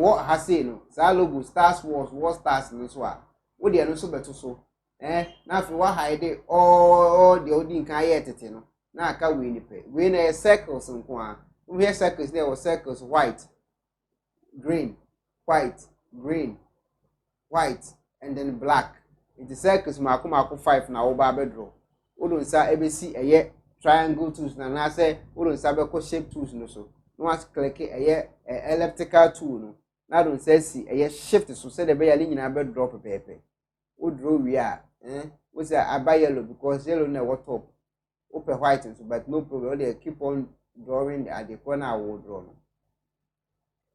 what has no sa logo stars wars war stars no so a wo de no so beto so na afi wa hide all the odin kan ye tete no na aka we ni pe we na circles nko a we hear circles there was circles white green white green white and then black it is circles mako 5 na wo ba be draw wo don sa ebesi eye triangle tools na say wo don sa be ko shape tools no so no was click eye elliptical tool no na don say si eye shift so say the be ya nyina be draw pepepe wo draw we a we say aba yellow because yellow na what top open white so but no problem they keep on drawing at the corner I will draw no.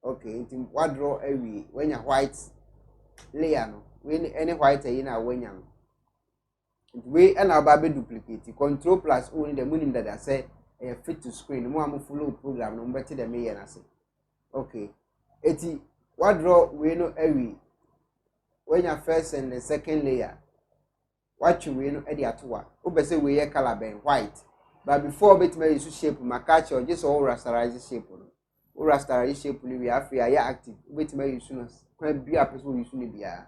Okay, it what draw every when you white layer no when any white na when you we and our baby duplicate control plus only the meaning that I say fit to screen mo am follow program no better than me and I say okay eti what draw we no every when you first and the second layer what you we no e dey atoa o be say we here color ben white but before bit me use shape makachi or just all rasterize shape no o rasterize shape ni we Afia ya active bit me use no can be a person use ni bia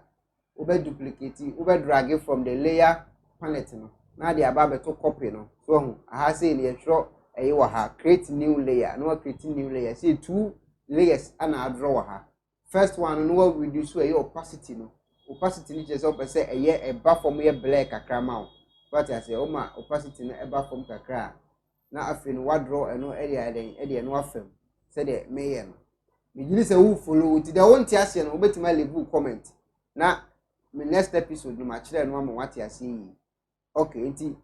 o be duplicate o be drag it from the layer palette no na dey aba beto copy no so aha say na yetro eyi wa ha create new layer no create new layer say two layers ana draw ha first one no we reduce eyi opacity no opacity ni just up say a bar from here black akra ma but I say o ma opacity na eba from kakra na afi no draw eno area den no afem say the mayor no me gili say who follow ti da won ti ase no obetima leave comment na me next episode no ma kire no am what ase yi okay nti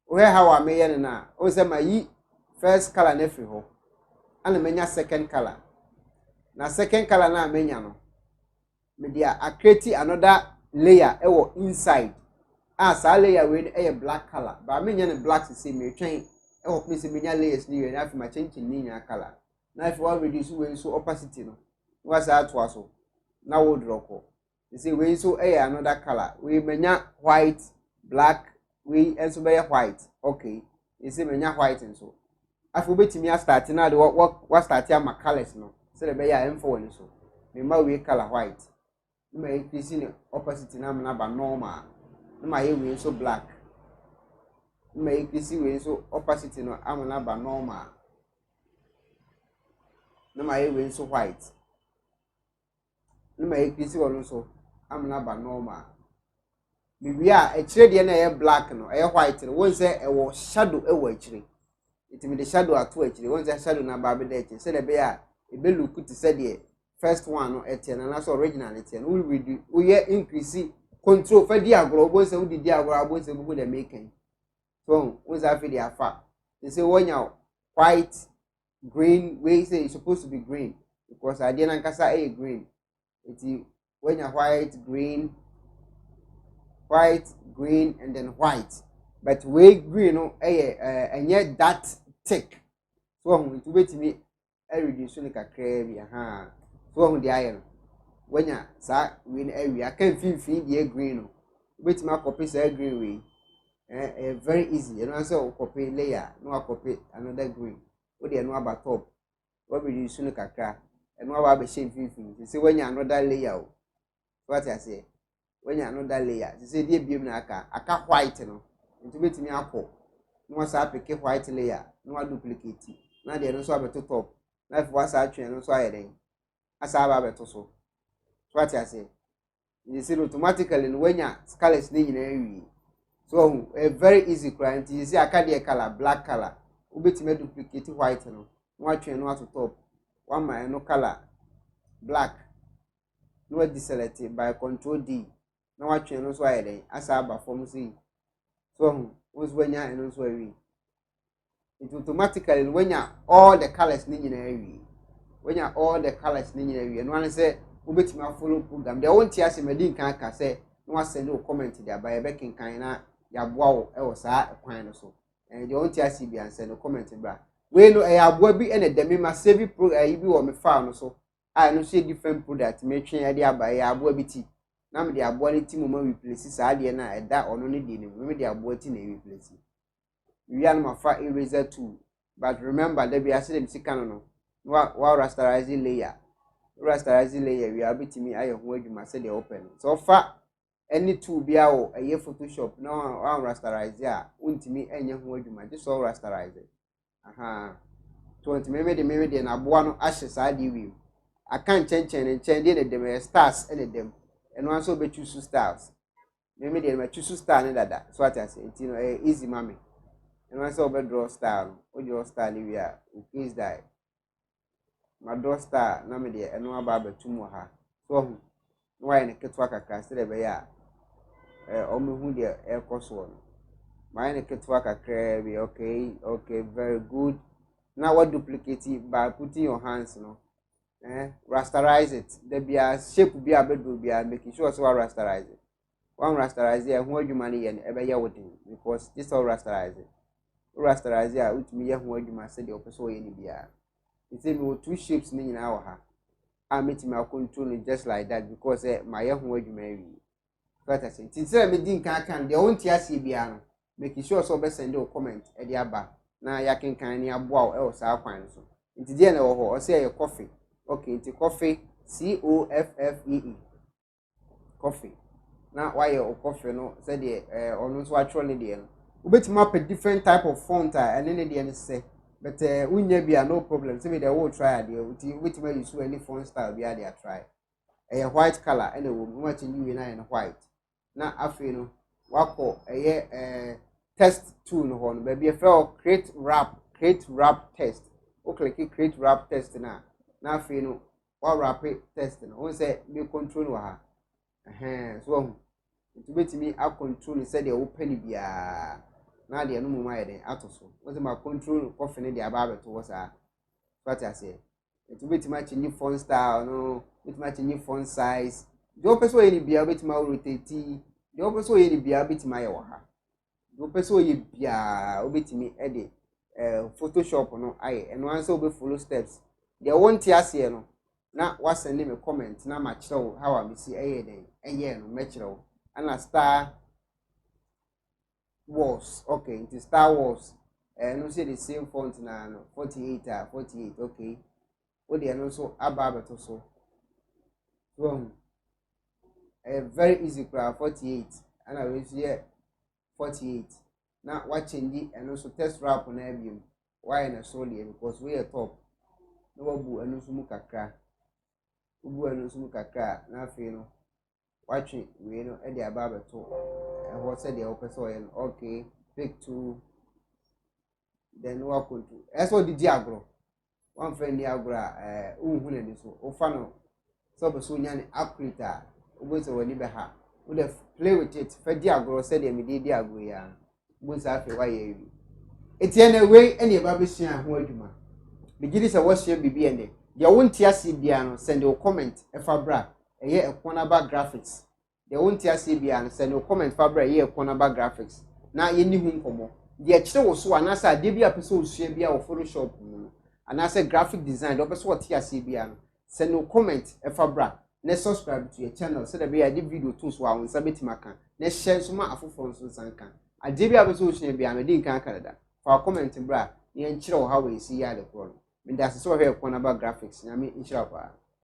where how am mayor na o say ma yi first color na free ho ana menya second color na second color na menya no media I create another layer inside as a layer with a black color but me nya black say me twen me say menya layers ni na fi ma change ni nya color na if we reduce we so opacity no was that to so na we draw ko you see we so another color we menya white black we also be white okay you see menya white and so afu betimi start na the what start ya ma colors no say the be ya info ni so me ma we color white ma increase in opacity na ba normal ma we so black ma increase we so opacity no amana ba normal ma we so white ma increase we so amana ba normal we are a kire de na black no white no won say e wo shadow e wo akire it me the shadow ato akire won say shadow na ba be de akire say the be a e be look to say the first one no etian na so original etian we increase control for the agro bo say we di agro abo say we dey making so we say for the afa they say when you white green we say it's supposed to be green because I didn't kasa a green it's when you white green and then white but we green no and yet that thick so it wait me I reduce the kakra bi aha so on the iron when ya sa we area can feel the green no wait ma copy say green way very easy you know so copy layer no copy another green we dey no about top we reduce the kakra and no ba shape feel say when ya another layer what I say when ya another layer say dey biem na aka white no into wait me akọ no sa pick white layer no duplicate na dey no so abeto top na if was atwe no so ayeden asa ba beto so what I say you see automatically when ya colors ni nyina wi so very easy client you see aka dey color black color ubetime duplicate white no atwe no at top one my no color black no deselect by control D na atwe no so ayeden asa ba form see so was when ya no so wi it automatically when you all the colors ni nyina wi when you all the colors ni nyina wi and one say ubetimi follow program they won't hear say medin kan ka say no send you comment there by baking kan na ya boa wo e wo saa kwan no so and they won't hear say bi answer no comment bra we no e aboa bi e na dem ma save pro e bi wo me file no so I no say different product me twen ya dia ba ya aboa bi ti na me dia aboa ni ti mo ma replace saa de na e da ono ne de ne me dia aboa ti na replace we are my far eraser tool but remember there be a system sikano no wa rasterize layer rasterize layer we abetimi aye ho adwuma se de open so fa any tool bia o eye Photoshop no on rasterize a untimi enye ho adwuma just so rasterize aha to untimi me de na boa no ahye saa de wi aka nchen de dem stars ene dem eno anso be choose stars me de me choose star ne dada so what I say you know easy mami eno anso be draw star no o draw star ni wi a increase that my draw star na me de eno aba betum ha so why ne ketwa kakra se de be ya omehu de ekoso no my ne ketwa kakra be okay very good. Now what duplicate it by putting your hands no rasterize it there be a shape be a bedroom be making sure so rasterize it one rasterize here who you money and ebe ya within because this all rasterize here which me ya who you must say the opposite any bia it say me two shapes ni na wa ha I meet me control it just like that because my ya who you may what I say since me din kan the won't ya see bia no making sure so be send your comment e dia ba na ya kan ni aboa o saa kwan so nti die na wo ho o say coffee okay nti coffee coffee na why your coffee no say the onu so actually there no obetima up a different type of font and then the say but unya bia no problem say they will try there obetima use any font style bia they try white color and we much new na white na Afia no wako test tool no ho no baby create wrap test o click create wrap test na Afia no wa wrap test no o say be control wa ha so it betimi a control say the open bia na de no muma yeden atoso o say ma control coffee ne de aba beto wo sa what I say it betimi change font style no betimi change font size the person wey ni bia betimi rotate the person wey ni bia betimi aye wo ha the person wey bia obetimi e de Photoshop no aye eno anse obe follow steps the won't ase no na wa send me comment na ma kire how am see eye den no me kire ana Star Wars okay it is Star Wars no say the same font na no 48 okay o de no so aba to so very easy craft 48 and I will see 48 now what change and also test wrap on every why na so there because we are top no wabu and also mukakra ubu and also mukakra na Afia no watching we know at the ababa to and what said the open okay pick two then walk on to that's what the diagro one friend diagra unhune ni so ofano so so nyane accurate ubu so wani be ha would have play with it for diagro said the me diagro ya busa Afia why you etiene we any eba be sua ho adwuma bigiri se wo sua bibi ene de wonti ase bia no send your comment e fa bra eye ekuonaba graphics de wonti ase bia no send your comment fa bra eye ekuonaba graphics na ye ni hu nkomo de kire wo so anasa de bia pese osua bia wo Photoshop no anasa graphic design de pese wo ti ase bia no send your comment e fa bra na subscribe to your channel so that be a video tools wa won sabeti maka na share so ma afofo nso sanka ade bia pese osua bia no de nkan kanada for comment bra ye nkyere wo ha we si ya de kro no me da se so he ekuonaba graphics na me nkyere pa